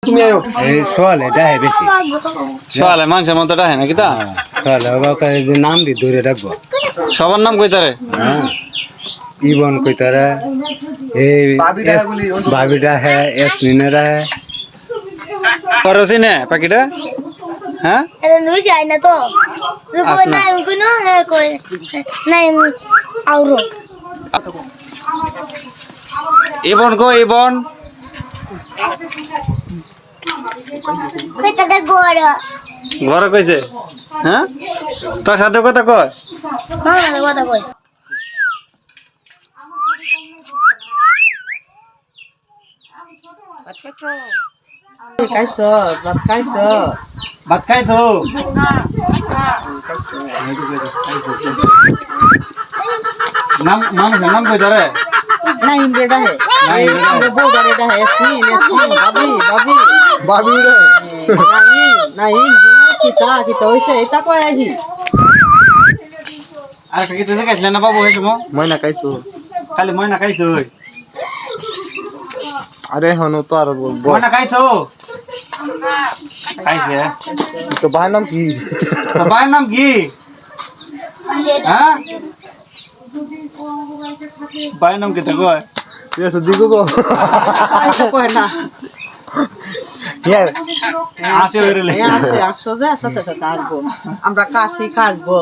তুমি আয়ো এই সোয়ালে ডাহে বেশি সোয়ালে মানুষের মতো ডাহে নাকি তা সোয়ালে বাবা নাম দি দূরে রাখবো সবার নাম কইতারে হ্যাঁ ইবন কইতারা এই ভাবি ডাহে এসমিনেরা করছি নে পাখিটা হ্যাঁ Ada nulis ya ini tuh. Lu kau Asma. naik kuno, kau naik euro. Ibn কো ইবন Kita ada gua. ঘরে কইছে হ্যাঁ তোর সাথে কথা কয় Mana ada gua boy? খাইছো ভাত খাইছো ভাত খাইছো নাম মানুষের নাম কইতারে নাইম রেডা হে নাইম রেডা হে। বউডা রেডা হে এসনি ভাবি ভাবি ভাবি রে নাইম কিতা হইছে এটা কই আহি আর কি তুই খাইছিস না বাবু হেসমো ময়না খাইছো খালি ময়না খাইছো আরে হনো তো আর বলবো ময়না খাইছো খাইছে তো ভাই নাম কি তো ভাইয়ের নাম কি হ্যাঁ ভাইয়ের নাম কি তো কয় এসো দিগো গো কই না ইয়ার আসে বেরলে আসে আসো যে সাথে সাথে আসবো আমরা কাশি কাটবো